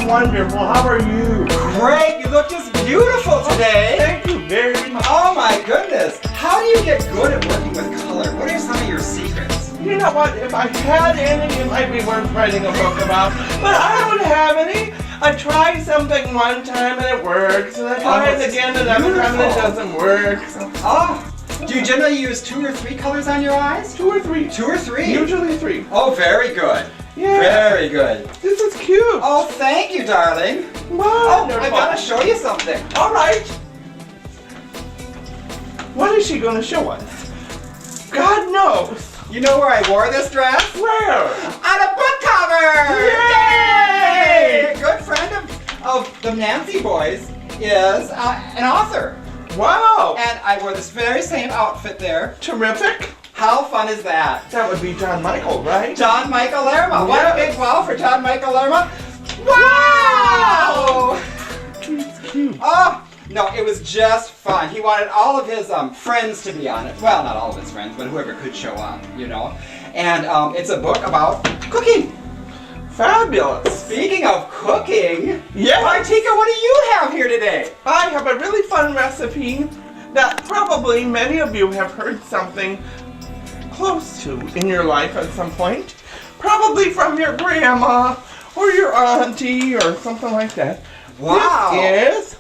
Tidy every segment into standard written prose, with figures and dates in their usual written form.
wonderful. How are you? Great, you look just beautiful today. Thank you very much. Oh my goodness. How do you get good at working with color? What are some of your secrets? You know what? If I had any, it might be worth writing a book about. But I don't have any. I tried something one time and it works, and I try it again another time and it doesn't work. So. Oh. Do you generally use 2 or 3 colors on your eyes? 2 or 3. 2 or 3? Usually 3. Oh, very good. Yeah. Very good. This is cute. Oh, thank you, darling. Wonderful. Oh, I gotta show you something. All right. What is she going to show us? God knows. You know where I wore this dress? Where? On a book cover! Yay! A good friend of the Nancy boys is an author. Wow. And I wore this very same outfit there. Terrific. How fun is that? That would be John Michael, right? John Michael Lerma. Yes. What a big wow for John Michael Lerma. Wow! He's cute. Oh, no, it was just fun. He wanted all of his friends to be on it. Well, not all of his friends, but whoever could show up, you know. And it's a book about cooking. Fabulous. Speaking of cooking, yes. Martiqua, what do you have here today? I have a really fun recipe that probably many of you have heard something close to in your life at some point. Probably from your grandma or your auntie or something like that. Wow. This is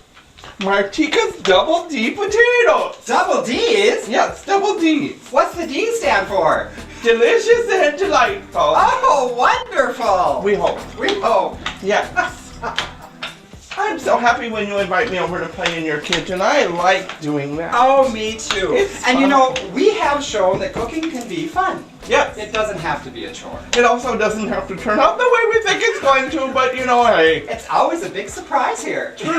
Martiqua's Double D potatoes. Double D's? Yes, Double D's. What's the D stand for? Delicious and delightful. Oh, wonderful. We hope. We hope. Yes. I'm so happy when you invite me over to play in your kitchen. I like doing that. Oh, me too. It's and fun. you know, we have shown that cooking can be fun. Yes. It doesn't have to be a chore. It also doesn't have to turn out the way we think it's going to, but you know, hey. It's always a big surprise here. True,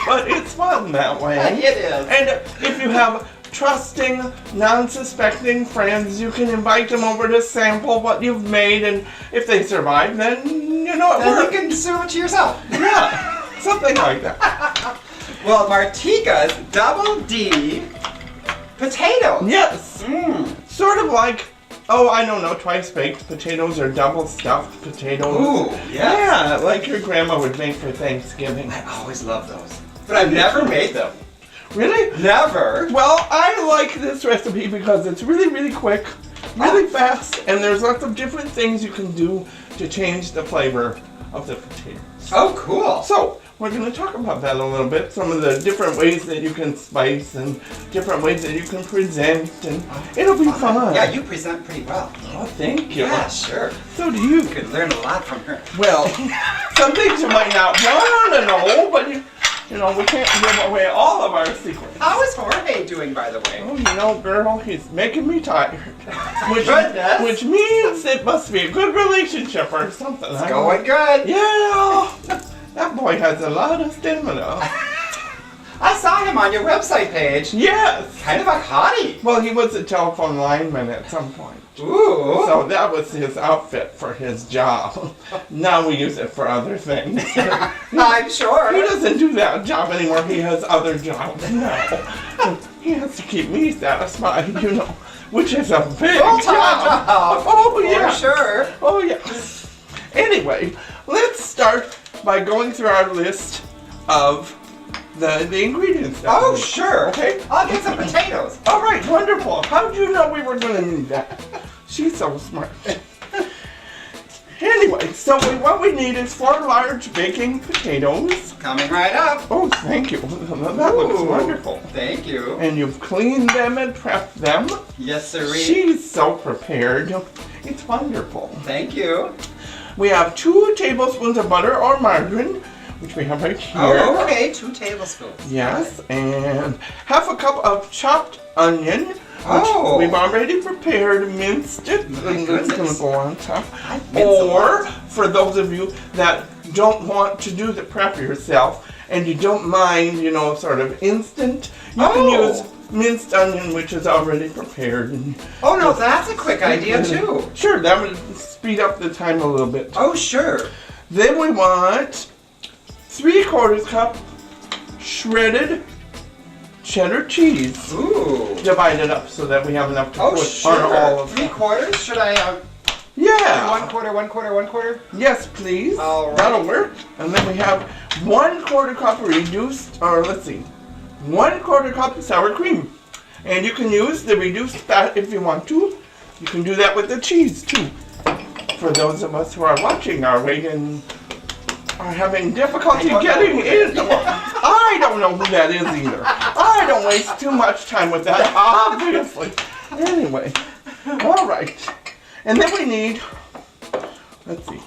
but it's fun that way. It is. And if you have trusting, non-suspecting friends, you can invite them over to sample what you've made, and if they survive, then you know it Then works. you can serve it to yourself. Yeah, something like that. Well, Martiqua's Double D potatoes. Yes, Mmm. sort of like, oh, I don't know, twice-baked potatoes or double-stuffed potatoes. Ooh, yes. Yeah, like your grandma would make for Thanksgiving. I always love those. But I've never made them. Really? Never. Well, I like this recipe because it's really, really quick, really fast, and there's lots of different things you can do to change the flavor of the potatoes. Oh, cool. So, we're going to talk about that a little bit, some of the different ways that you can spice and different ways that you can present, and it'll be fun. Yeah, you present pretty well. Oh, thank you. Yeah, sure. So do you. You could learn a lot from her. Well, some things you might not want to know, but you know, we can't give away all of our secrets. How is Jorge doing, by the way? Oh, you know, girl, he's making me tired. Goodness. Which means it must be a good relationship or something. It's going good. Yeah, that boy has a lot of stamina. I saw him on your website page. Yes. Kind of a hottie. Well, he was a telephone lineman at some point. Ooh. So that was his outfit for his job. Now we use it for other things. I'm sure. He doesn't do that job anymore. He has other jobs now. He has to keep me satisfied, you know, which is a big Full-time job. Oh, yeah. For sure. Oh, yes. Anyway, let's start by going through our list of the ingredients. that Oh, we need. sure. Okay. I'll get some potatoes. All right, wonderful. How did you know we were going to need that? She's so smart. Anyway, so what we need is 4 large baking potatoes. Coming right up. Oh, thank you. That looks Ooh. wonderful. Thank you. And you've cleaned them and prepped them. Yes, sirree. She's so prepared. It's wonderful. Thank you. We have 2 tablespoons of butter or margarine, which we have right here. Oh, okay. 2 tablespoons. Yes, and half a cup of chopped onion, which Oh. we've already prepared, minced it, My and it's going goodness. to go on top. I mince a Or, lot. for those of you that don't want to do the prep yourself, and you don't mind, you know, sort of instant, you can Oh. use minced onion, which is already prepared. And Oh, no, that's a quick idea, too. Sure, that would speed up the time a little bit. Oh, sure. Then we want 3/4 cup shredded cheddar cheese. Ooh. Divide it up so that we have enough to Oh, put sure. on all of 3/4? Should I Yeah. 1/4, 1/4, 1/4. Yes, please. All right. That'll work. And then we have 1/4 cup reduced, or let's see, 1/4 cup sour cream. And you can use the reduced fat if you want to. You can do that with the cheese too. For those of us who are watching our weight and are having difficulty getting in. I don't know who that is either. I don't waste too much time with that, obviously. Anyway, all right. And then we need, let's see,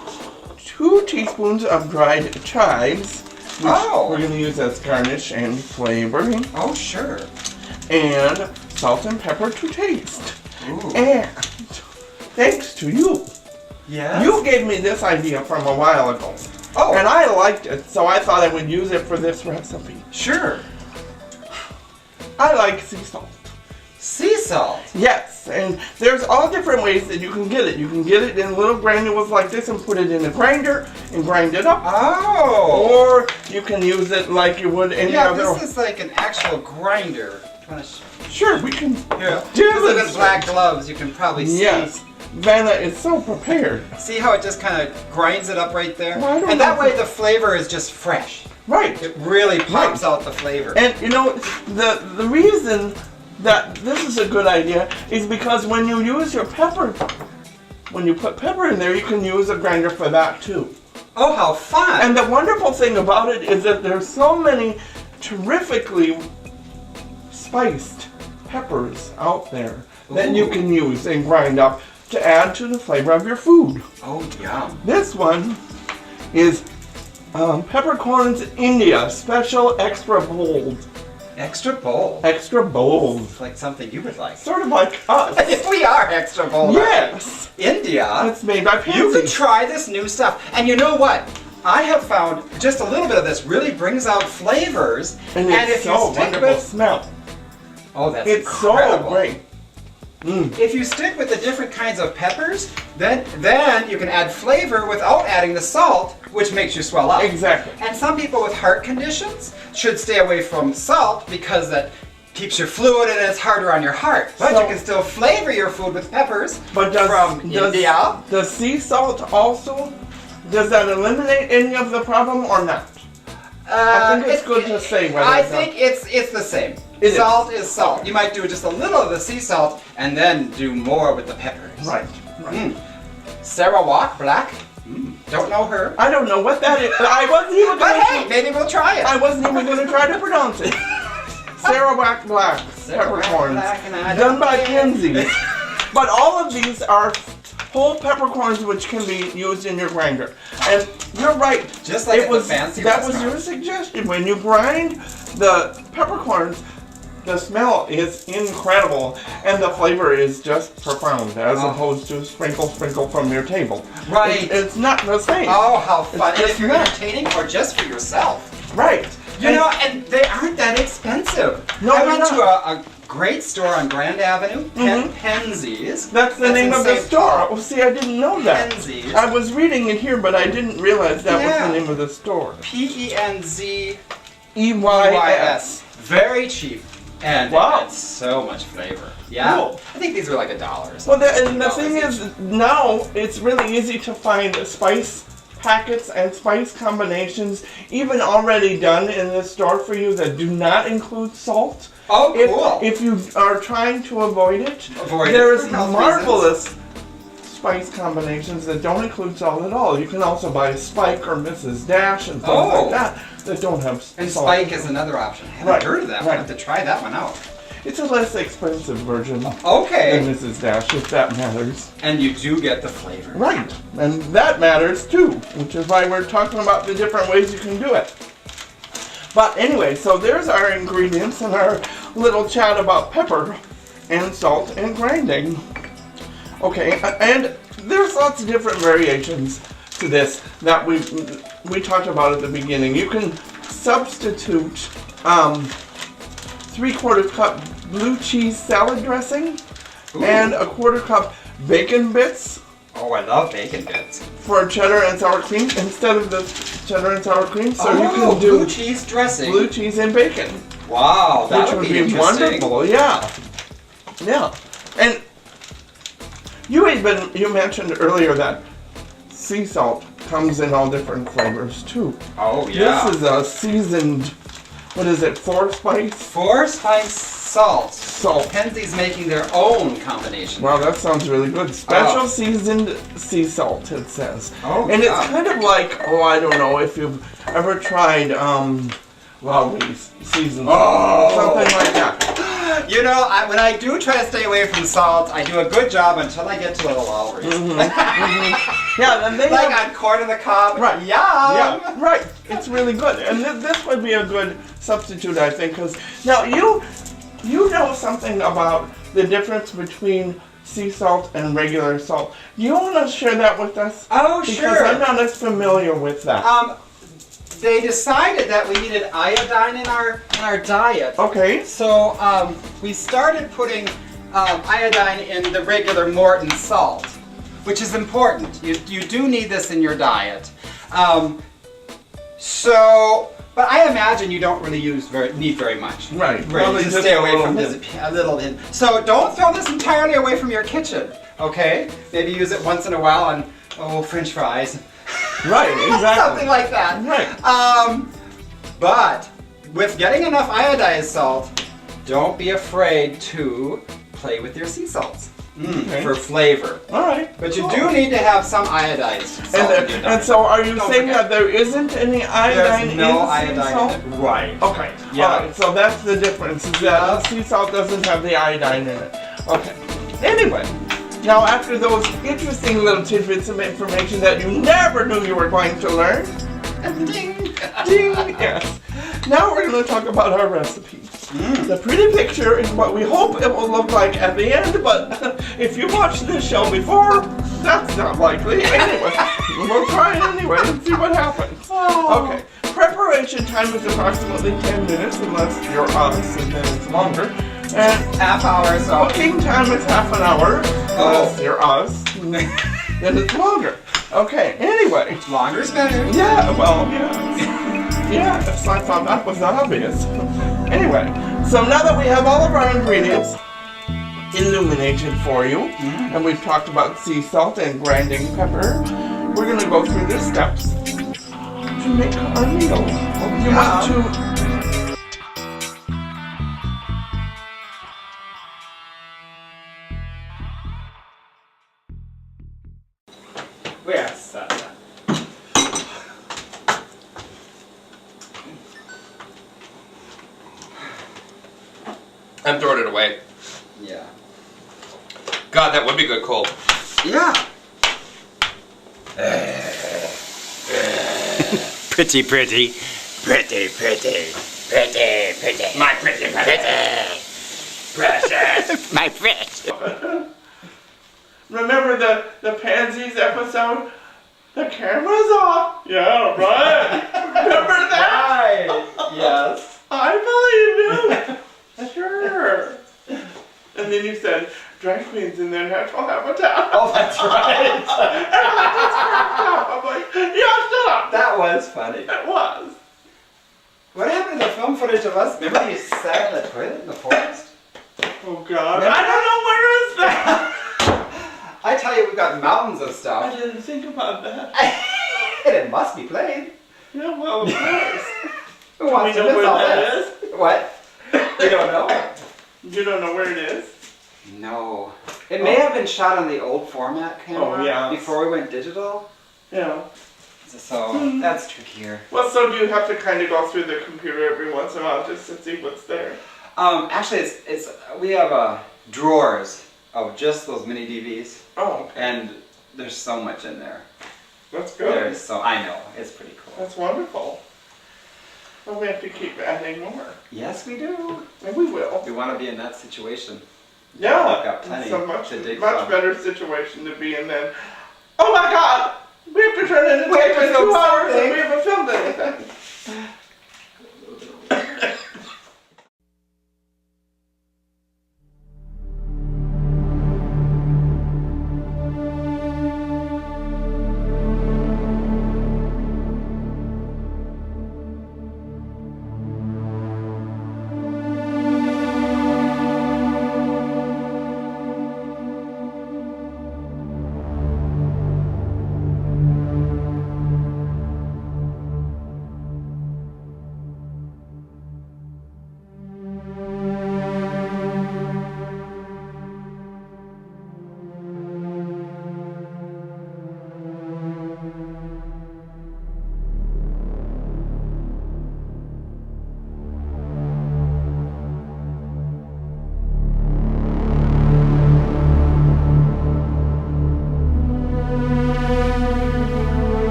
2 teaspoons of dried chives, which we're going to use as garnish and flavoring. Oh, sure. And salt and pepper to taste. Ooh. And thanks to you. Yes? You gave me this idea from a while ago. Oh. And I liked it, so I thought I would use it for this recipe. Sure. I like sea salt. Sea salt? Yes, and there's all different ways that you can get it. You can get it in little granules like this and put it in a grinder and grind it up. Oh. Or you can use it like you would any other. Yeah, this is like an actual grinder. Sure, we can Yeah. do Look this. at black gloves, you can probably see. Yes. Vanna is so prepared. See how it just kind of grinds it up right there? Well, I don't and that know way if the flavor is just fresh. Right. It really pops out the flavor. And you know, the reason that this is a good idea is because when you use your pepper, when you put pepper in there, you can use a grinder for that too. Oh, how fun! And the wonderful thing about it is that there's so many terrifically spiced peppers out there that you can use and grind up to add to the flavor of your food. Oh, yum. This one is Peppercorns India Special Extra Bold. Extra bold. Extra bold. It's like something you would like. Sort of like us. We are extra bold. Yes. India. It's made by Pansy. You could try this new stuff. And you know what? I have found just a little bit of this really brings out flavors. And it's if so you stick wonderful with, smell. oh, that's It's incredible. so great. If you stick with the different kinds of peppers, then you can add flavor without adding the salt, which makes you swell up. Exactly. And some people with heart conditions should stay away from salt because that keeps your fluid and it's harder on your heart. But So- you can still flavor your food with peppers But from India. does sea salt also, does that eliminate any of the problem or not? I think it's good to say whether I it's think it's the same. It is. Salt is salt. You might do just a little of the sea salt and then do more with the peppers. Right. Sarah Walk, black. Don't know her. I don't know what that is. I wasn't even But going hey, maybe we'll try it. I wasn't even going to try to pronounce it. Sarawak Black peppercorns, Black, and I done don't by care. Pansy. But all of these are whole peppercorns which can be used in your grinder. And you're right. Just like at the fancy that was restaurant. your suggestion. When you grind the peppercorns, the smell is incredible and the flavor is just profound as opposed to sprinkle from your table. Right. It's not the same. Oh, how fun. It's And just if you're not. entertaining or just for yourself. Right. You know, and they aren't that expensive. No, I they're went to not. a great store on Grand Avenue, Penzies. That's the name in of the St. store. Paul. Oh, see, I didn't know that. Penzies. I was reading it here, but I didn't realize that was Yeah. the name of the store. P-E-N-Z EYS. Very cheap. And Wow. it had so much flavor. Yeah. Cool. I think these were like $1 or Well, something. and the thing is, now it's really easy to find spice packets and spice combinations, even already done in the store for you that do not include salt. Oh, cool. If you are trying to avoid it, Avoid it there's for health marvelous spice combinations that don't include salt at all. You can also buy Spike or Mrs. Dash and things like that don't have And salt. Spike is another option. I haven't Right, heard of that one. right. I have to try that one out. It's a less expensive version Okay. than Mrs. Dash, if that matters. And you do get the flavor. Right, and that matters too, which is why we're talking about the different ways you can do it. But anyway, so there's our ingredients and our little chat about pepper and salt and grinding. Okay, and there's lots of different variations to this that we talked about at the beginning. You can substitute 3/4 cup blue cheese salad dressing and a 1/4 cup bacon bits Oh, I love bacon bits. for cheddar and sour cream instead of the cheddar and sour cream. So you Oh, can do blue cheese dressing. blue cheese and bacon, Wow, that which would be interesting. wonderful. Yeah, yeah. And You mentioned earlier that sea salt comes in all different flavors too. Oh yeah. This is a seasoned, what is it, 4-spice? 4-spice salt. Salt. Kenzie's making their own combination. Wow, that sounds really good. Special seasoned sea salt, it says. Oh, and yeah. it's kind of like, I don't know if you've ever tried, Lowry's seasoned salt, something like that. You know, when I do try to stay away from salt, I do a good job until I get to Little Lowry's. Yeah, then they Like have, on Corn on the Cob. Right. Yum! Yeah, right. It's really good. And this would be a good substitute, I think, because now you know something about the difference between sea salt and regular salt. Do you want to share that with us? Oh, Because sure. I'm not as familiar with that. They decided that we needed iodine in our diet. Okay. So we started putting iodine in the regular Morton salt, which is important. You do need this in your diet. But I imagine you don't really need very much. Right. Right. Probably Just just stay a away little from bit. this a little bit. So don't throw this entirely away from your kitchen. Okay? Maybe use it once in a while on French fries. Right, exactly. Something like that. Right. But with getting enough iodized salt, don't be afraid to play with your sea salts Okay. for flavor. All right. But you cool. do need to have some iodized salt in your diet. And so are you Don't saying forget. that there isn't any iodine There's no in sea iodine salt? in it. Right. Okay. Yeah. All right. So that's the difference. Is that Yeah. sea salt doesn't have the iodine in it. Okay. Anyway, now after those interesting little tidbits of information that you never knew you were going to learn, Ding. ding, yes. Now we're going to talk about our recipe. The pretty picture is what we hope it will look like at the end, but if you watched this show before, that's not likely. Anyway, we'll try it anyway and see what happens. Okay, preparation time is approximately 10 minutes unless you're us and then it's longer. And Half hour or so. cooking time is half an hour unless you're us, then it's longer. Okay, anyway. Longer is better. Yeah, well, yeah. Yes, I thought that was obvious. Anyway, so now that we have all of our ingredients illuminated for you, and we've talked about sea salt and grinding pepper, we're going to go through the steps to make our meal. You want to... Yes. I'm throwing it away. Yeah. God, that would be good cold. Yeah. Pretty. My pretty. Precious. My precious. Remember the Pansies episode? The camera's off. Yeah, right. Remember that? Right. Yes. I believe you. Sure. And then you said, drag queens in their natural habitat. Oh, that's right. And I just cracked up. I'm like, yeah, shut up. That was funny. It was. What happened to the film footage of us? Remember you sat in the toilet in the forest? Oh, God. Remember? I don't know where is that. I tell you, we've got mountains of I stuff. didn't think about that. And it must be played. Yeah, well, of course. Who wants Do to we know miss where all that this? What? You don't know? You don't know where it is? No. It may have been shot on the old format camera yeah. before we went digital. Yeah. So that's trickier. Well, so do you have to kind of go through the computer every once in a while just to see what's there? Actually, it's we have drawers of just those mini DVs, Oh, okay. and there's so much in there. That's good. There's so I know it's pretty cool. That's wonderful. Well, we have to keep adding more. Yes, we do. And we will. We want to be in that situation. Yeah. Look up plenty It's a much to dig much from. better situation to be in than, oh my God! We have to turn in and We have take to us film 2 hours and something. we haven't filmed anything.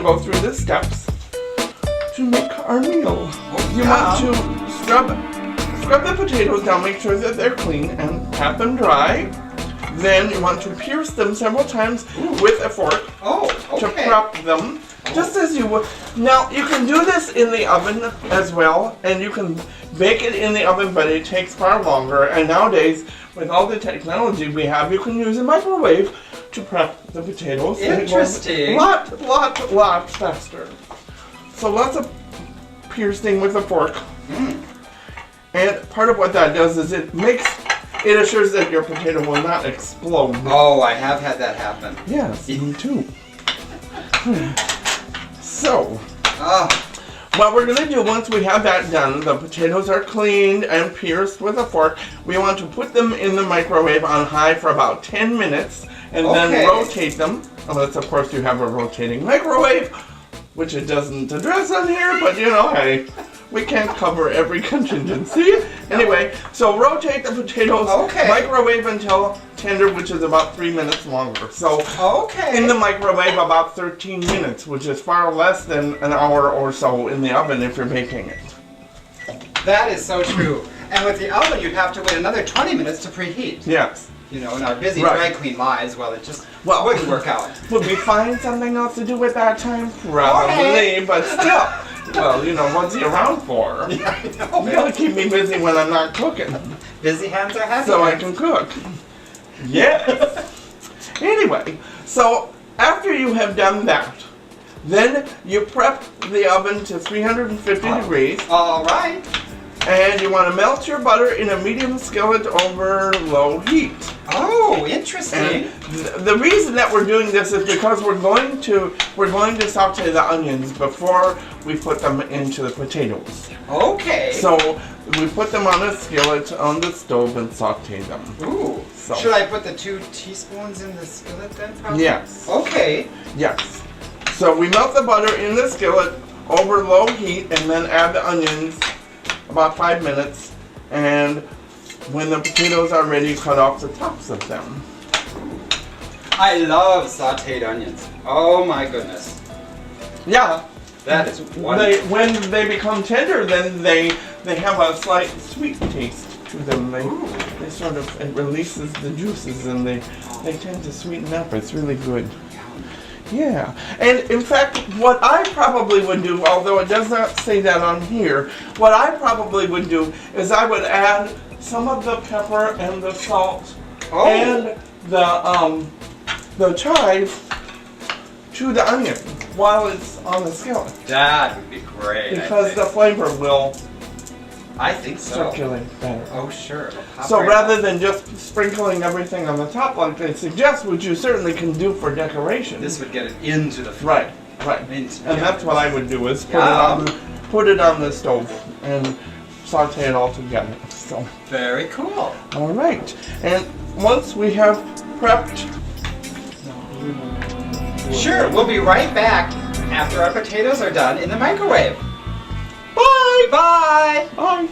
go through the steps to make our meal. You want to scrub the potatoes down, make sure that they're clean, and pat them dry. Then you want to pierce them several times with a fork to prep them, just as you would. Now, you can do this in the oven as well, and you can bake it in the oven, but it takes far longer. And nowadays, with all the technology we have, you can use a microwave to prep the potatoes. Interesting. Lot faster. So lots of piercing with a fork. And part of what that does is it assures that your potato will not explode. Oh, I have had that happen. Yes, me too. So, what we're going to do once we have that done, the potatoes are cleaned and pierced with a fork, we want to put them in the microwave on high for about 10 minutes and then rotate them. Unless, of course, you have a rotating microwave, which it doesn't address on here, but you know, hey, we can't cover every contingency. Anyway, so rotate the potatoes, microwave until tender, which is about 3 minutes longer. So in the microwave about 13 minutes, which is far less than an hour or so in the oven if you're baking it. That is so true. And with the oven, you'd have to wait another 20 minutes to preheat. Yes. You know, in our busy dry clean lives, well, it just wouldn't work out. Would we find something else to do at that time? Probably, but still. Well, you know, what's he around for? Yeah, I know. You gotta keep me busy when I'm not cooking. Busy hands are happy so hands. I can cook. Yes. Anyway, so after you have done that, then you prep the oven to 350 degrees. All right. And you want to melt your butter in a medium skillet over low heat. Oh, interesting. And the reason that we're doing this is because we're going to saute the onions before we put them into the potatoes. Okay. So we put them on a skillet on the stove and saute them. Ooh. So. Should I put the 2 teaspoons in the skillet then? Probably? Yes. Okay. Yes. So we melt the butter in the skillet over low heat and then add the onions about 5 minutes, and when the potatoes are ready, cut off the tops of them. I love sauteed onions. Oh my goodness. Yeah. That is wonderful. When they become tender, then they have a slight sweet taste to them. They sort of, it releases the juices and they tend to sweeten up. It's really good. Yeah, and in fact, what I probably would do, although it does not say that on here, what I probably would do is I would add some of the pepper and the salt and the chive to the onion while it's on the skillet. That would be great. Because the flavor will I think so. circulate better. Oh, sure. So rather than just sprinkling everything on the top like they suggest, which you certainly can do for decoration. This would get it into the food. Right. And that's what I would do is put it on the stove and saute it all together. So very cool. All right. And once we have prepped, sure, we'll be right back after our potatoes are done in the microwave. Bye. Bye. Bye.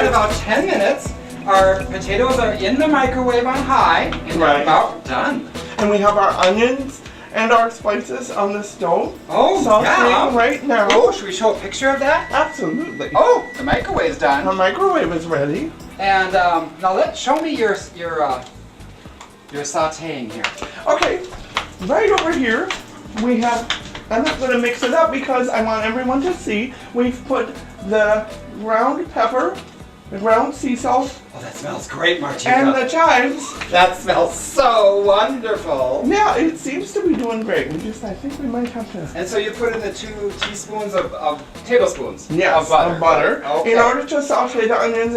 about 10 minutes. Our potatoes are in the microwave on high, and they're Right. about done. And we have our onions and our spices on the stove. Oh, Sauteing yeah. right now. Oh, should we show a picture of that? Absolutely. Oh, the microwave's Our done. microwave is ready. And now show me your sautéing here. Okay, right over here we have, I'm not going to mix it up because I want everyone to see, we've put the ground pepper, the ground sea salt, Oh, that smells great, Martiqua. and the chives. That smells so wonderful. Yeah, it seems to be doing great. I think we might have to. And so you put in the 2 teaspoons of tablespoons Yes, of butter. Okay. in order to saute the onions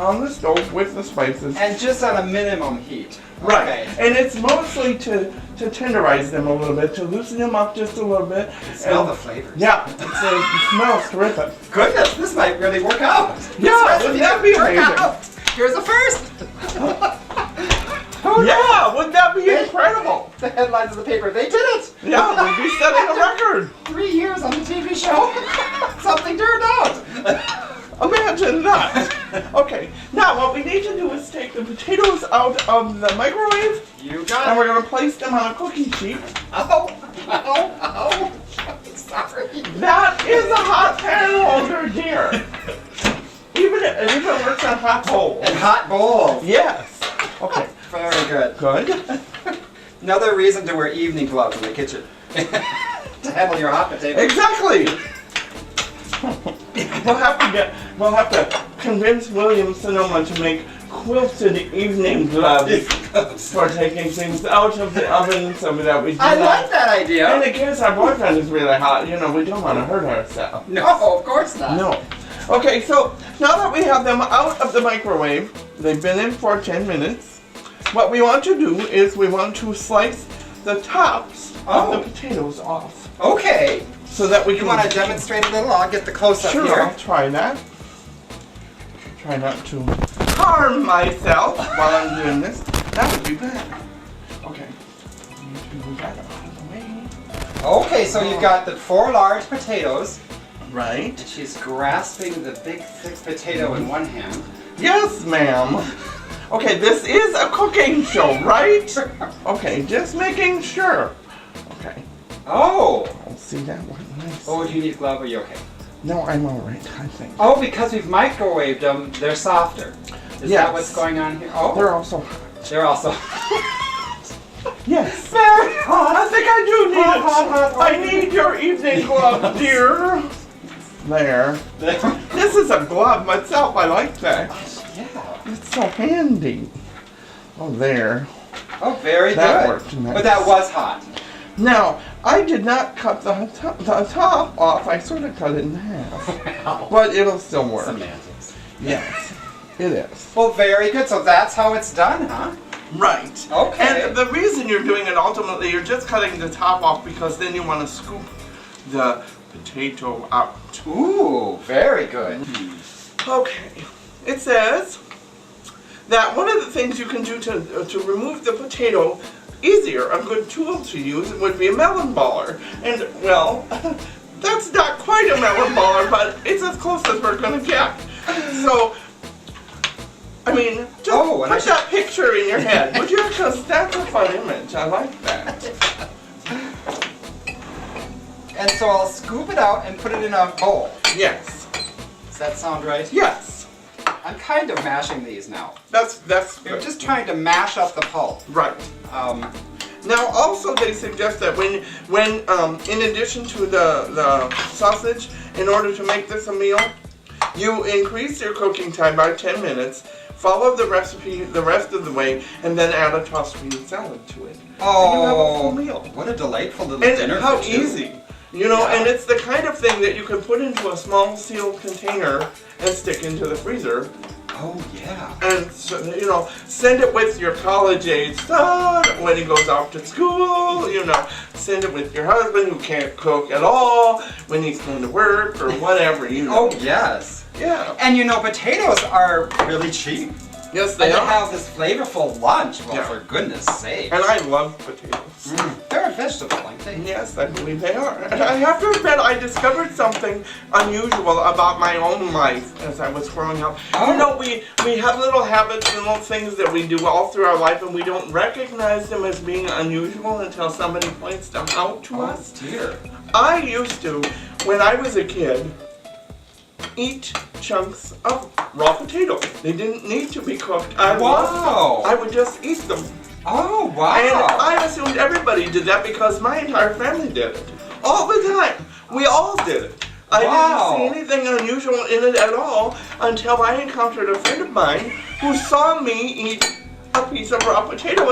on the stove with the spices. And just on a minimum heat. Right, Okay. and it's mostly to tenderize them a little bit, to loosen them up just a little bit. Smell And- the flavors. Yeah, it smells terrific. Goodness, this might really work out. Yeah, This wouldn't recipe that be could work amazing? out. Here's a first. Yeah, wouldn't that be incredible? The headlines of the paper, they did it. Yeah, we'd be setting a record. 3 years on the TV show. Something turned out. Imagine that. Okay, now what we need to do is take the potatoes out of the microwave, You and got we're it. going to place them on a cookie sheet. Oh. Sorry. That is a hot pan holder, dear. It even works on hot bowls. And hot bowls. Yes. Okay, Very good. good. Another reason to wear evening gloves in the kitchen. To handle your hot potatoes. Exactly. We'll have to convince William Sonoma to make quilted evening gloves for taking things out of the oven so that we do I not. like that idea. And in case our boyfriend is really hot, we don't want to hurt ourselves. No, of course not. No. Okay, so now that we have them out of the microwave, they've been in for 10 minutes. What we want to do is we want to slice the tops of the potatoes off Okay. so that we You can. want to demonstrate a little? I'll get the close-up Sure, here. I'll try that. Try not to harm myself while I'm doing this. That would be bad. Okay. Need to move that out of the way. Okay, so you've got the 4 large potatoes, Right. and she's grasping the big thick potato in one hand. Yes, ma'am. Okay, this is a cooking show, right? Okay, just making sure. Okay. Oh! I'll see that one. Nice. Oh, do you need a glove? Are you okay? No, I'm all right, I think. Oh, because we've microwaved them, they're softer. Is Yes. that what's going on here? Oh, They're also. they're also Yes. very hot. I think I do need it. Hot. I need your evening glove, dear. There. This is a glove myself. I like that. Yeah. It's so handy. Oh, there. Oh, very That good. worked nice. But that was hot. Now, I did not cut the top off. I sort of cut it in half. But it'll still work. Semantics. Yes, it is. Well, very good. So that's how it's done, huh? Right. Okay. And the reason you're doing it ultimately, you're just cutting the top off because then you want to scoop the potato out. Ooh, very good. Okay. It says that one of the things you can do to remove the potato easier, a good tool to use, would be a melon baller. And, well, that's not quite a melon baller, but it's as close as we're going to get. So, I mean, just Oh, and put that picture in your head, would you? Because that's a fun image. I like that. And so I'll scoop it out and put it in a bowl. Yes. Does that sound right? Yes. I'm kind of mashing these now. That's We're good. just trying to mash up the pulp. Right. Now, also, they suggest that when in addition to the sausage, in order to make this a meal, you increase your cooking time by 10 minutes, follow the recipe the rest of the way, and then add a tossed green salad to it. And you have a full meal. What a delightful little And dinner how for two. easy. And it's the kind of thing that you can put into a small sealed container and stick into the freezer. Oh, yeah. And, send it with your college-age son when he goes off to school, send it with your husband who can't cook at all when he's going to work or whatever, Oh, yes. Yeah. And potatoes are really cheap. Yes, they And are. it has this flavorful lunch. Well, Yeah. for goodness sake. And I love potatoes. They're a vegetable, aren't they? Yes, I believe they are. And I have to admit, I discovered something unusual about my own life as I was growing up. Oh. You know, we have little habits and little things that we do all through our life, and we don't recognize them as being unusual until somebody points them out to us. Dear. I used to, when I was a kid, eat chunks of raw potatoes. They didn't need to be cooked. I loved them. I would just eat them. Oh, wow. And I assumed everybody did that because my entire family did it. All the time. We all did it. I didn't see anything unusual in it at all until I encountered a friend of mine who saw me eat a piece of raw potato,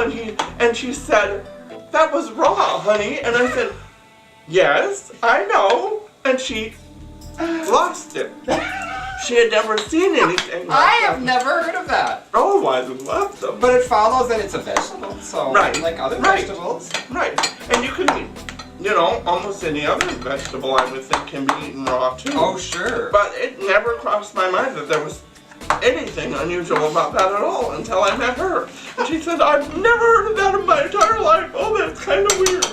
and she said, "That was raw, honey." And I said, "Yes, I know." And she lost it. She had never seen anything like I that. have never heard of that. Oh, I love them. But it follows that it's a vegetable, so Right. like other Right. vegetables. Right. And you can eat, you know, almost any other vegetable I would think can be eaten raw too. Oh, sure. But it never crossed my mind that there was anything unusual about that at all until I met her. And she said, "I've never heard of that in my entire life. Oh, that's kind of weird."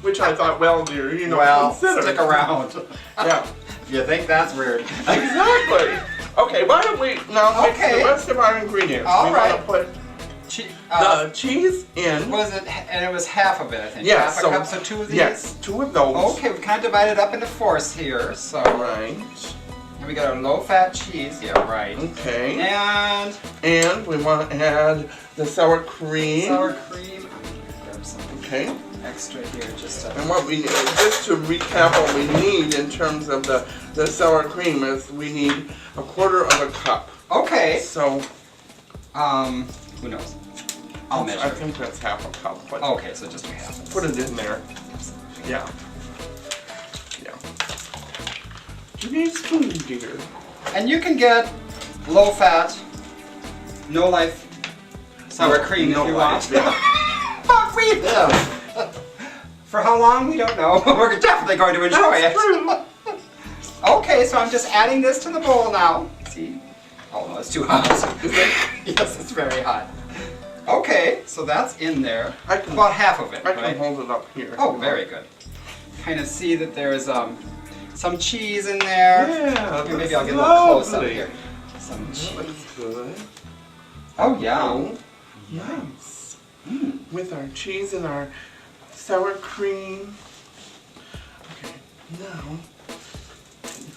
Which I thought, well, dear, you know, consider. Stick around. Yeah. If you think that's weird. Exactly. Okay, why don't we now mix Okay. the rest of our ingredients? All we right. want to put the cheese in. Was it? And it was half of it, I think. Yes, Half a cup, so 2 of these. Yes, 2 of those. Okay, we kind of divided up into fourths here. So. Right. And we got our low-fat cheese. Yeah, right. Okay. And we want to add the sour cream. sour cream. I'm gonna grab something Okay. extra here, just to. And what we need, just to recap what we need in terms of the sour cream is we need 1/4 of a cup. Okay. So, who knows? I'll measure. I think that's half a cup. But Okay, so just a half. put it in there. Yeah. Yeah. You need a spoon, dear. And you can get low-fat, no-life sour cream if you want. But we live. For how long, we don't know. We're definitely going to enjoy it. True. Okay, so I'm just adding this to the bowl now. See? Oh no, it's too hot. Yes, it's very hot. Okay, so that's in there. About half of it, I can right? hold it up here. Oh, very good. Kind of see that there's some cheese in there. Yeah, Here, maybe that's I'll get a little close up lovely. here. Some That cheese. looks good. Oh yeah. Oh, nice. With our cheese and our sour cream. Okay, now.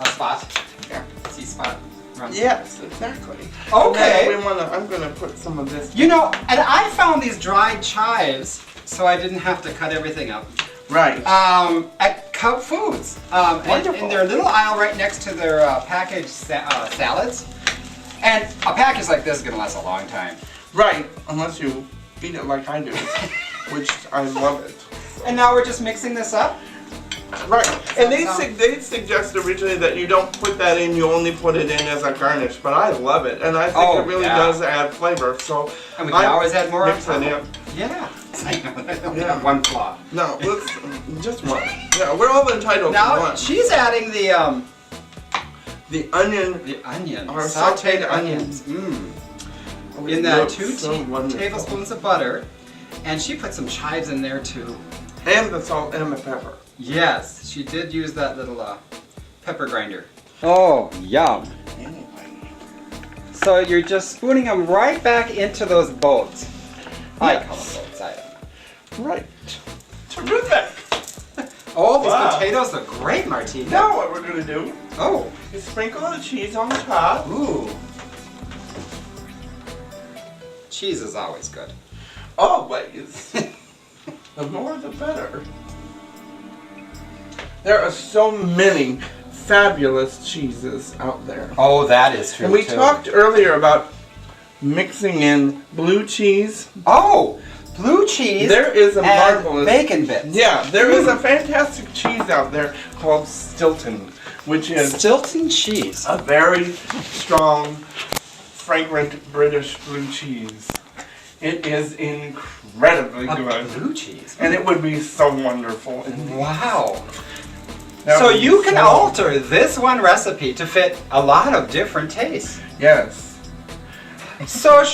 A spot. Here, see spot. Run. Yes, exactly. Okay. And then I'm gonna put some of this. You know, and I found these dried chives, so I didn't have to cut everything up. Right. At Cub Foods. And in their little aisle right next to their packaged salads. And a package like this is gonna last a long time. Right. Unless you eat it like I do, which I love it. And now we're just mixing this up. Right. And they suggest originally that you don't put that in, you only put it in as a garnish, but I love it. And I think it really does add flavor. So And we can always add more mix it in. Yeah. I only have one flaw. No, let's just one. Yeah, we're all entitled to Now one. she's adding the onion. the onions. Our sauteed sauteed onions. Oh, In it that looks 2 so wonderful. tablespoons of butter. And she put some chives in there too. And the salt and the pepper. Yes, she did use that little pepper grinder. Oh, yum. Anyway. So you're just spooning them right back into those boats. I Yes. call them boats, I don't know. Right. Terrific. Oh, these Wow. potatoes look great, Martina. Now what we're going to do Oh. is sprinkle the cheese on top. Ooh. Cheese is always good. Always. The more the better. There are so many fabulous cheeses out there. Oh, that is true. And we talked earlier about mixing in blue cheese. Oh, blue cheese. There is a and marvelous bacon bits. Yeah, there is a fantastic cheese out there called Stilton, which is Stilton cheese. a very strong, fragrant British blue cheese. It is incredibly good. Blue cheese. And it would be so wonderful. Wow. That So would be you can so- alter this one recipe to fit a lot of different tastes. Yes. So,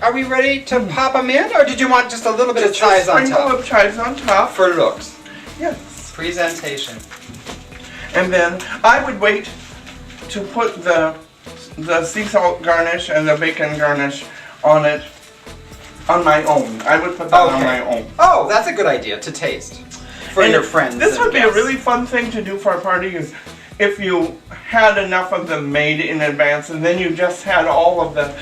are we ready to pop them in, or did you want just a little bit of chives on sprinkle top? of chives on top. For looks. Yes. Presentation. And then I would wait to put the sea salt garnish and the bacon garnish on it on my own. I would put that on my own. Oh, that's a good idea to taste for And your friends. This and would be a guests. really fun thing to do for a party is if you had enough of them made in advance and then you just had all of the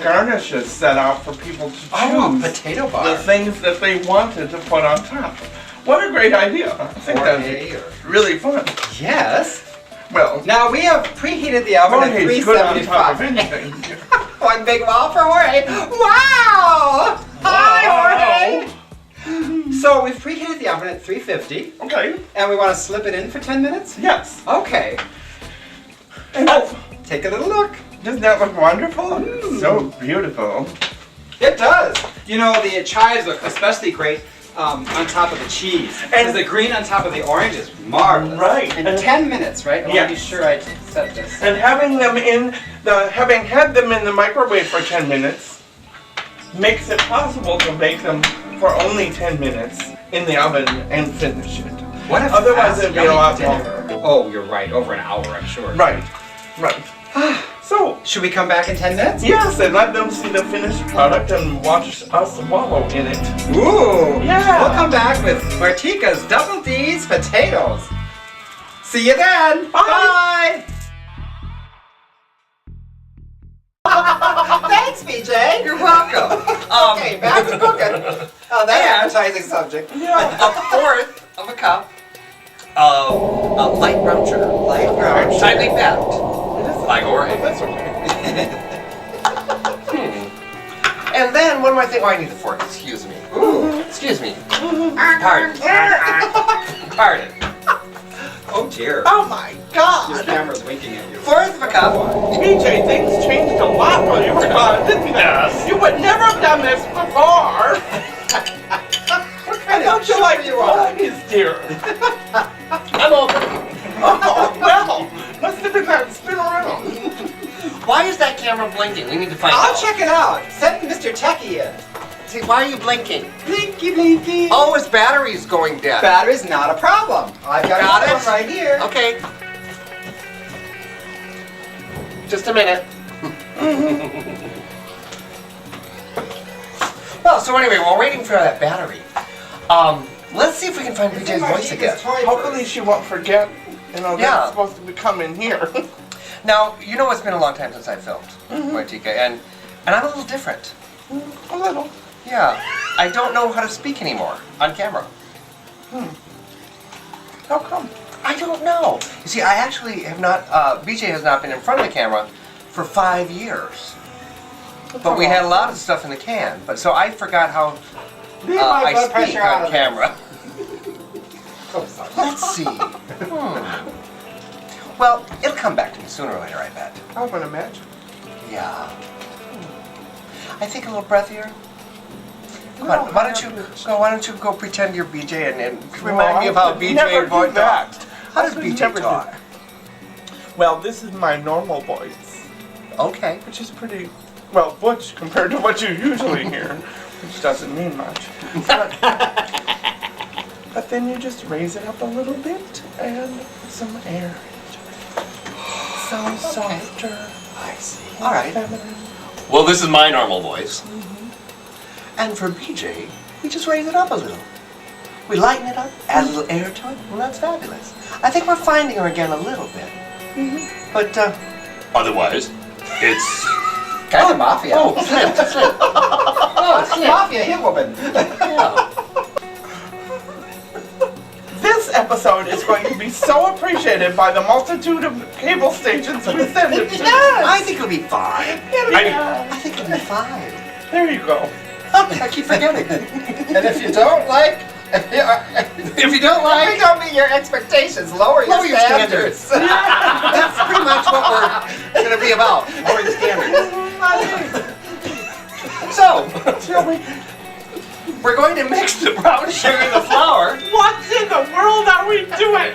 garnishes set out for people to choose Oh, potato bar. the things that they wanted to put on top. What a great idea. I think that's really fun. Yes. Well, Now we have preheated the oven at Jorge's good on top of 375. anything. One big wall for Jorge. Wow! Hi, Jorge! So we've preheated the oven at 350, Okay. and we want to slip it in for 10 minutes? Yes. Okay. And Take a little look. doesn't that look wonderful? So beautiful. It does. You know, the chives look especially great on top of the cheese. And the green on top of the orange is marvelous. Right. And 10 minutes, right? I want to be Yes. sure I set this. And having had them in the microwave for 10 minutes makes it possible to bake them for only 10 minutes in the oven and finish it. What if Otherwise it'd be a lot longer? Oh, you're right. Over an hour, I'm sure. Right. Right. So, Should we come back in 10 minutes? yes, and let them see the finished product and watch us wallow in it. Ooh! Yeah. We'll come back with Martiqua's Double D's potatoes. See you then! Bye. Thanks, BJ! You're welcome. Okay, back to cooking. Oh, that appetizing subject. Yeah. A fourth of a cup of light brown sugar. Light brown sugar. Tightly packed. Like Jorge. That's okay. And then, what do I think? Oh, I need a fork. Excuse me. Ooh. Excuse me. Pardon. Pardon. Oh dear. Oh my Your God. camera's winking at you. Fourth of a cup. PJ, things changed a lot while you were gone, didn't they? You would never have done this before. I thought you liked boys, dear. I'm over. Oh, well, must have been that spin around. Why is that camera blinking? We need to find I'll out. check it out. Send Mr. Techie in. See, why are you blinking? Blinky blinky. Oh, his battery's going dead. Battery's not a problem. I've got Got it it? right here. Okay. Just a minute. Well, so anyway, while waiting for that battery, let's see if we can find BJ's voice again. Hopefully she won't forget, Yeah. that's supposed to come in here. Now, you know it's been a long time since I filmed Martiqua, and I'm a little different. A little. Yeah, I don't know how to speak anymore on camera. How come? I don't know. You see, I actually have not, BJ has not been in front of the camera for 5 years. But we had a lot of stuff in the can, but so I forgot how Leave my I blood speak pressure out on of camera. Oh, sorry. Let's see. Well, it'll come back to me sooner or later, I bet. I would imagine. Yeah. I think a little breath here. Come on, why don't you go pretend you're BJ and remind me of how BJ never do voice that. talks. How does I would BJ never do talk? that. Well, this is my normal voice, Okay. which is pretty, well, butch compared to what you usually hear, which doesn't mean much. But then you just raise it up a little bit and put some air into it. Sounds softer. I see. All right. Feminine. Well, this is my normal voice. And for BJ, we just raise it up a little. We lighten it up, add a little air to it, and that's fabulous. I think we're finding her again a little bit. But, otherwise, it's Kind of mafia. Oh, Flint. Oh, it's mafia hitwoman. Yeah. This episode is going to be so appreciated by the multitude of cable stations we send it to. I think it'll be fine. Yeah. I think it'll be fine. There you go. I keep forgetting. And if you don't like, If you don't if like, you don't meet your expectations, lower your standards. That's pretty much what we're going to be about. Lowering the standards. So, we're going to mix the brown sugar and the flour. What in the world are we doing?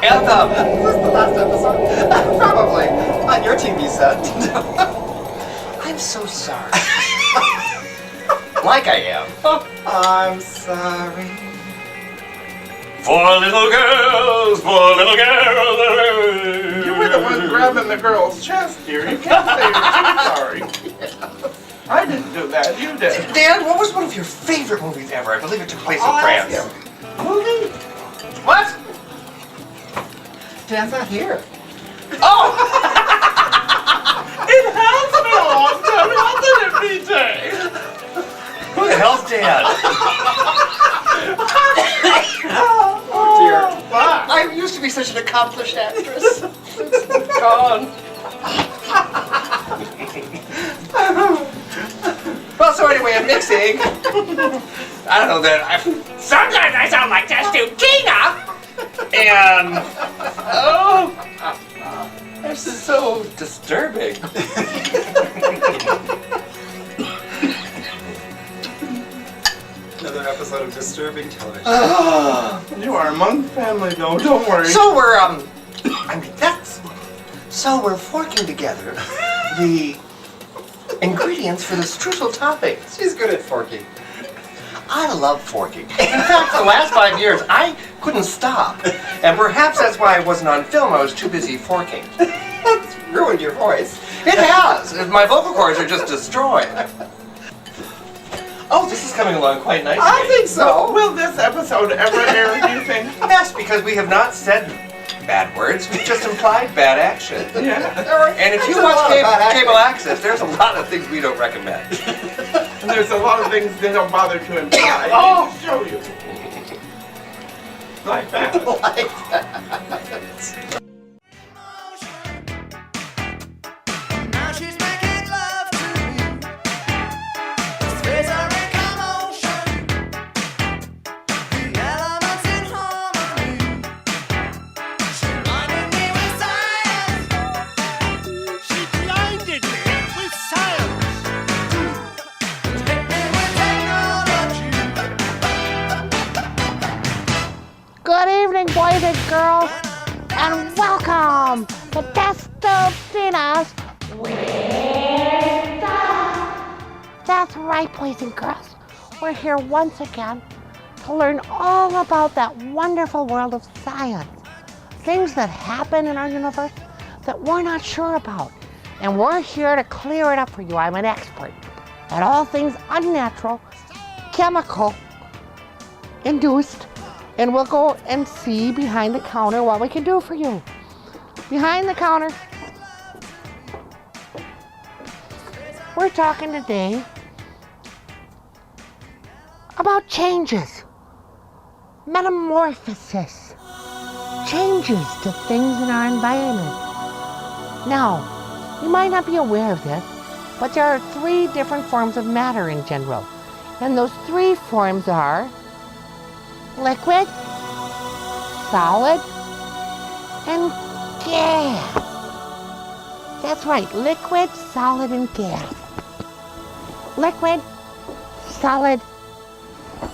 And Is this the last episode? Probably. On your TV set. I I'm so sorry. Like I am. I'm sorry. For little girls, for little girls. You were the one grabbing the girl's chest, dear. You can't say you're too sorry. I didn't do that. You did. Dan, what was one of your favorite movies ever? I believe it took place in France. Movie? What? Dan's not here. Oh! It has been a long time, hasn't it, BJ? Who the hell's Dan? Oh dear. I used to be such an accomplished actress. It's gone. Well, so anyway, I'm mixing. I don't know that. Sometimes I sound like this to Tina. And oh, they're so disturbing. Another episode of disturbing television. You are among family, though. Don't worry. So we're So we're forking together the ingredients for the streusel toppings. She's good at forking. I love forking. In fact, for the last 5 years, I couldn't stop. And perhaps that's why I wasn't on film. I was too busy forking. That's ruined your voice. It has. My vocal cords are just destroyed. Oh, this is coming along quite nicely. I think so. Will this episode ever air, do you think? Yes, because we have not said bad words. We've just implied bad action. Yeah. And if you That's a watch lot of bad cable access, there's a lot of things we don't recommend. And there's a lot of things they don't bother to imply. Oh! To show you. Like that. Like that. Now she's making love to me. His face are in commotion. The elements in harmony. She blinded me with science. She blinded me with science. Hit me with technology. Good evening, boys and girls, and welcome to Testostina's Weird Stuff. That's right, boys and girls. We're here once again to learn all about that wonderful world of science. Things that happen in our universe that we're not sure about. And we're here to clear it up for you. I'm an expert at all things unnatural, chemical, induced, and we'll go and see behind the counter what we can do for you. Behind the counter, we're talking today about changes, metamorphosis, changes to things in our environment. Now, you might not be aware of this, but there are 3 different forms of matter in general. And those 3 forms are liquid, solid, and gas. That's right, liquid, solid, and gas. Liquid, solid,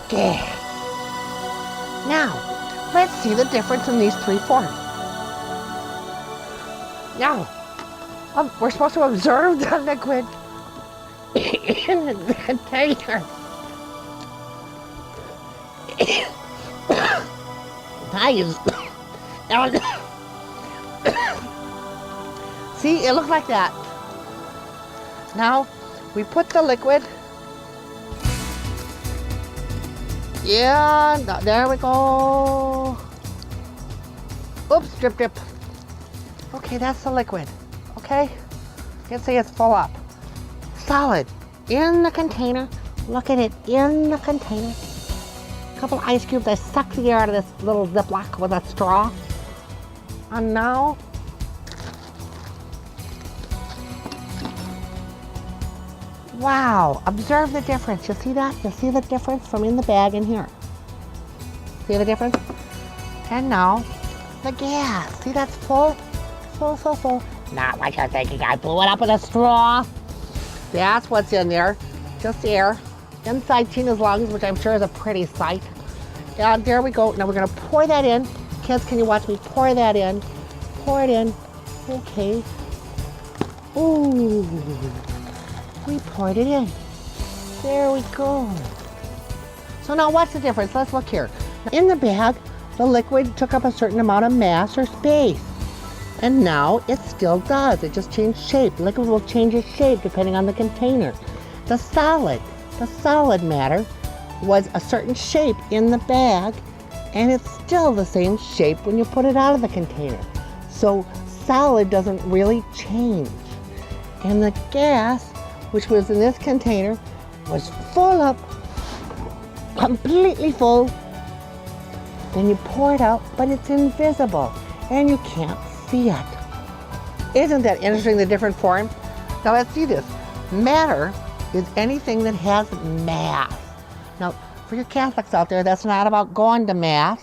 gas. Now, let's see the difference in these 3 forms. Now, we're supposed to observe the liquid in the container. Nice. See, it looks like that. Now, we put the liquid. Yeah, there we go. Oops, drip, drip. Okay, that's the liquid. Okay? You can see it's full up. Solid. In the container. Look at it, in the container. A couple ice cubes. I suck the air out of this little Ziploc with a straw. And now, wow, observe the difference. You see that? You see the difference from in the bag and here? See the difference? And now, the gas. See, that's full, full, full, full. Not like you're thinking I blew it up with a straw. That's what's in there, just air. Inside Tina's lungs, which I'm sure is a pretty sight. And there we go. Now we're gonna pour that in. Kids, can you watch me pour that in? Pour it in. Okay. Ooh. we poured it in. There we go. So now what's the difference? Let's look here. In the bag, the liquid took up a certain amount of mass or space. And now it still does. It just changed shape. Liquid will change its shape depending on the container. The solid matter was a certain shape in the bag, and it's still the same shape when you put it out of the container. So solid doesn't really change. And the gas, which was in this container, was full up, completely full. Then you pour it out, but it's invisible, and you can't see it. Isn't that interesting, the different forms? Now let's see this. Matter is anything that has mass. Now, for your Catholics out there, that's not about going to Mass.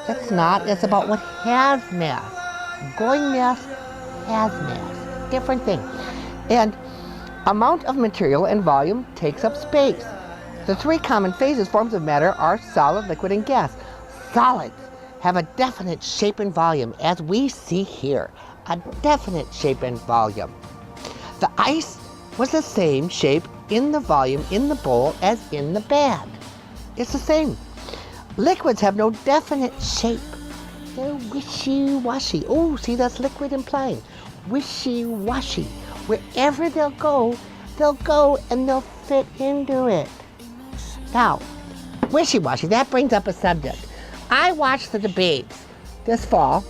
That's not. It's about what has mass. Going Mass has mass. Different thing. And amount of material and volume takes up space. The three common phases, forms of matter, are solid, liquid, and gas. Solids have a definite shape and volume, as we see here. A definite shape and volume. The ice was the same shape in the volume in the bowl as in the bag. It's the same. Liquids have no definite shape. They're wishy-washy. Oh, see, that's liquid implying. Wishy-washy. Wherever they'll go and they'll fit into it. Now, wishy-washy, that brings up a subject. I watched the debates this fall,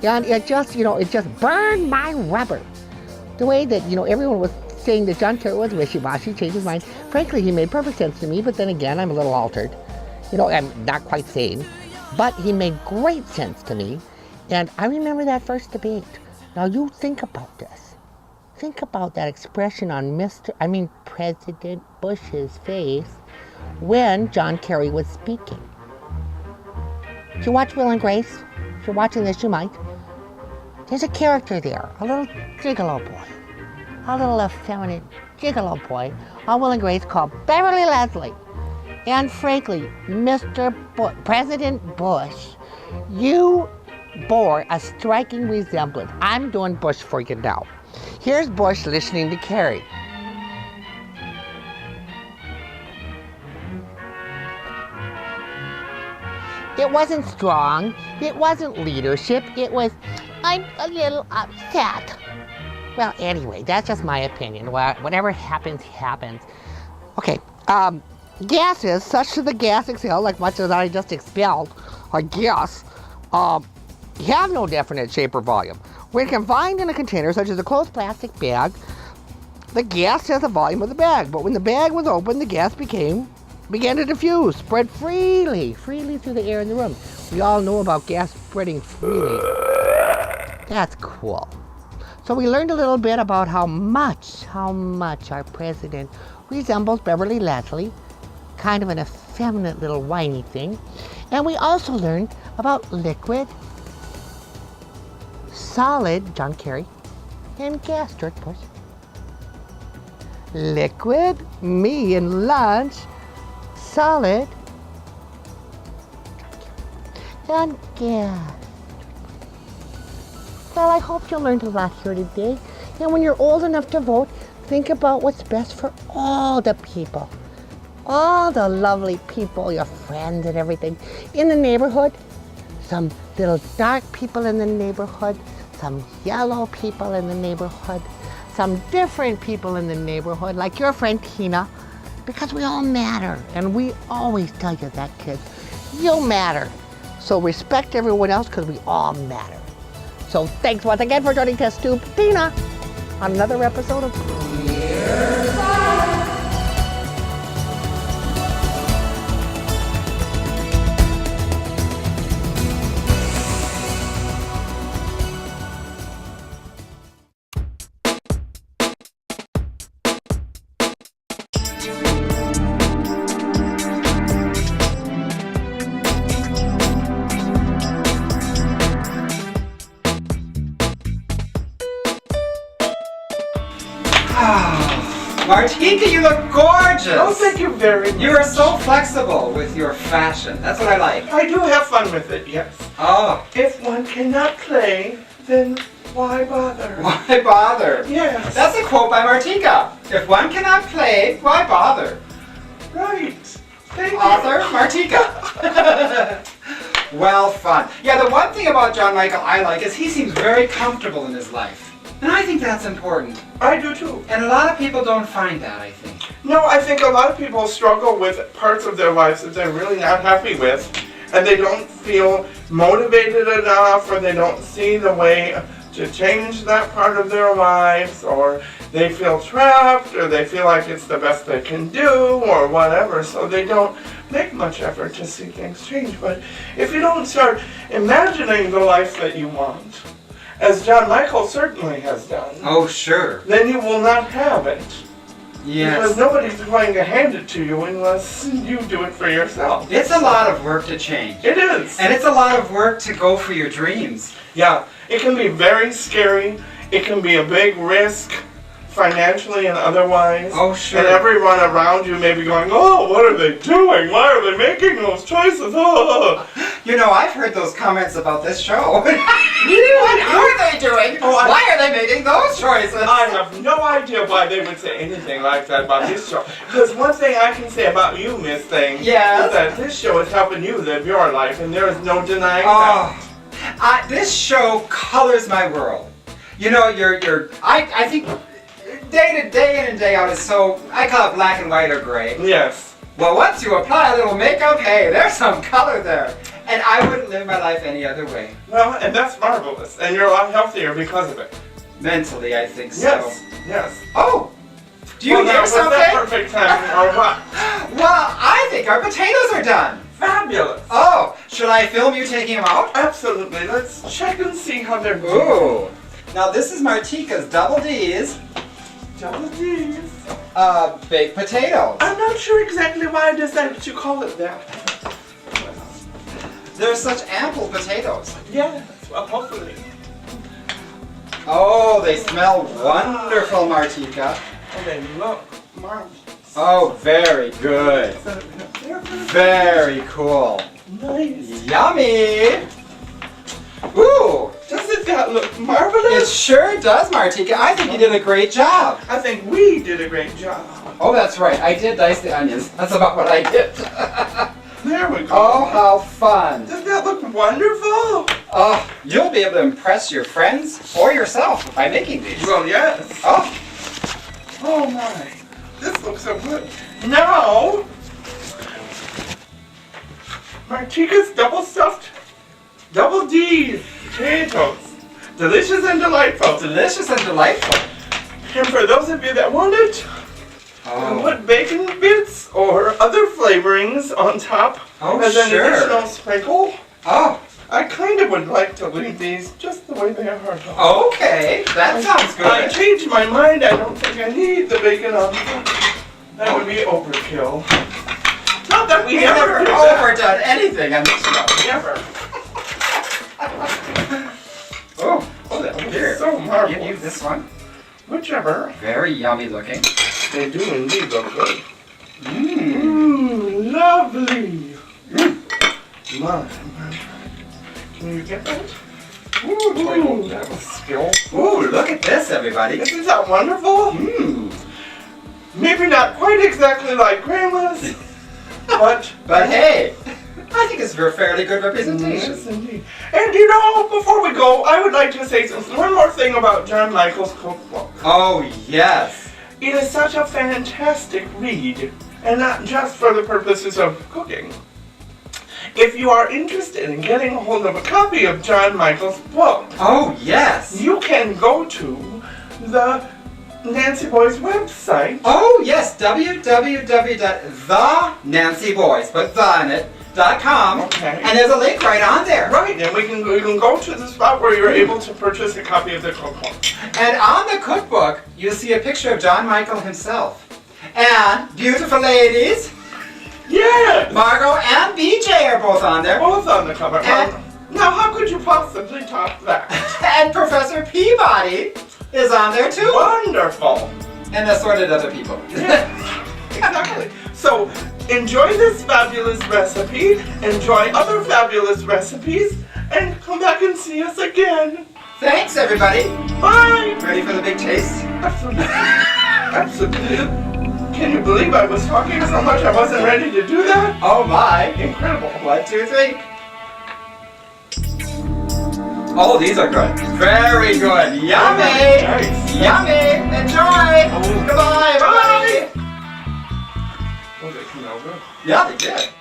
and it just burned my rubber. The way that, everyone was saying that John Kerry was wishy-washy, changed his mind. Frankly, he made perfect sense to me, but then again, I'm a little altered. I'm not quite sane, but he made great sense to me. And I remember that first debate. Now you think about this. Think about that expression on President Bush's face when John Kerry was speaking. Did you watch Will and Grace? If you're watching this, you might. There's a character there, a little gigolo boy. A little effeminate gigolo boy on Will and Grace called Beverly Leslie. And frankly, President Bush, you bore a striking resemblance. I'm doing Bush for you now. Here's Bush listening to Kerry. It wasn't strong. It wasn't leadership. It was, I'm a little upset. Well, anyway, that's just my opinion. Whatever happens, happens. Okay, gases, such as the gas exhaled, like much as I just expelled, I guess, have no definite shape or volume. When confined in a container, such as a closed plastic bag, the gas has the volume of the bag. But when the bag was open, the gas began to diffuse, spread freely through the air in the room. We all know about gas spreading freely. That's cool. So we learned a little bit about how much our president resembles Beverly Leslie, kind of an effeminate little whiny thing. And we also learned about liquid, solid, John Kerry, and gas, George Bush. Liquid, me and lunch, solid, and gas. Well, I hope you learned a lot here today. And when you're old enough to vote, think about what's best for all the people. All the lovely people, your friends and everything. In the neighborhood, some little dark people in the neighborhood, some yellow people in the neighborhood, some different people in the neighborhood, like your friend Tina, because we all matter. And we always tell you that, kids. You matter. So respect everyone else because we all matter. So thanks once again for joining Test Tube Tina on another episode of Dear Science. Martiqua, you look gorgeous! Oh, thank you very much. You are so flexible with your fashion. That's what I like. I do have fun with it, yes. Oh. If one cannot play, then Why bother? Why bother? Yes. That's a quote by Martiqua. If one cannot play, why bother? right. Thank Author you. Martiqua. Well, fun. Yeah, the one thing about John Michael I like is he seems very comfortable in his life. And I think that's important. I do too. And a lot of people don't find that, I think. No, I think a lot of people struggle with parts of their lives that they're really not happy with, and they don't feel motivated enough, or they don't see the way to change that part of their lives, or they feel trapped, or they feel like it's the best they can do, or whatever, so they don't make much effort to see things change. But if you don't start imagining the life that you want, as John Michael certainly has done, Oh, sure. then you will not have it. Because Yes. nobody's going to hand it to you unless you do it for yourself. It's a lot of work to change. It is. And it's a lot of work to go for your dreams. Yeah, it can be very scary. It can be a big risk, financially and otherwise. Oh, sure. And everyone around you may be going, oh, what are they doing? Why are they making those choices? Oh. You know, I've heard those comments about this show. What are they doing? Oh, Why are they making those choices? I have no idea why they would say anything like that about this show. Because one thing I can say about you, Miss Thing, Yes? is that this show is helping you live your life, and there is no denying that. Oh, this show colors my world. You know, I think day to day in and day out is so, I call it black and white or gray. Yes. Well, once you apply a little makeup, hey, there's some color there. And I wouldn't live my life any other way. Well, and that's marvelous, and you're a lot healthier because of it. Mentally, I think so. Yes, yes. Oh, do you Well, hear now, was something? that perfect timing, or what? Well, I think our potatoes are done. Fabulous. Oh, should I film you taking them out? Absolutely. Let's check and see how they're doing. Ooh. Now this is Martiqua's Double D's Double D's. baked potatoes. I'm not sure exactly why I decided to call it that. They're such ample potatoes. Yes, well, hopefully. Oh, they smell wonderful, Martiqua. And they look marvelous. Oh, very good. Very cool. Nice. Yummy. Ooh, Does it not look it marvelous? sure does, Martiqua. I think you did a great job. I think we did a great job. Oh, that's right. I did dice the onions. That's about what I did. There we go. Oh, how fun. Does that look wonderful? Oh, you'll be able to impress your friends or yourself by making these. Well, yes. Oh, Oh my. This looks so good. Now, Martiqua's double stuffed, double D potatoes. Delicious and delightful. delicious and delightful. And for those of you that want it, you can Oh, put bacon bits or other flavorings on top Oh, as an sure. additional sprinkle. oh, I kind of would like to leave these just the way they are. okay. That sounds I good. changed my mind. I don't think I need the bacon on top. That would be overkill. Not that we We've ever never do that. overdone anything on this show. Never. Oh, that was here. so Give marvelous. you this one. Whichever. Very yummy looking. They do indeed look good. Mmm. Mmm, lovely. My. Can you get that? Ooh, that was skill. Ooh, look at this, everybody. Isn't that wonderful? Mmm. Maybe not quite exactly like Grandma's, but Hey, I think it's a fairly good representation. yes, indeed. And you know, before we go, I would like to say one more thing about John Michael's cookbook. Oh, yes. It is such a fantastic read, and not just for the purposes of cooking. If you are interested in getting a hold of a copy of John Michael's book, Oh, yes. you can go to the Nancy Boy's website. Oh, yes. www.thenancyboys.com. Okay. And there's a link right on there. Right, and we can go to the spot where you're able to purchase a copy of the cookbook. And on the cookbook, you'll see a picture of John Michael himself. And beautiful ladies, Yes! MargO and BJ are both on there. Both on the cover. And- Now, how could you possibly top that? And Professor Peabody is on there too. Wonderful! And assorted other people. Exactly. So, enjoy this fabulous recipe, enjoy other fabulous recipes, and come back and see us again Thanks, everybody. Bye. Ready for the big taste? Absolutely. Absolutely. Can you believe I was talking so much I wasn't ready to do that? Oh my. Incredible. 1, 2, 3. Oh, these are good. Very good. Yummy. Nice. Yummy. Enjoy. Oh. Goodbye. Bye. Oh, they smell good. Yeah, they did.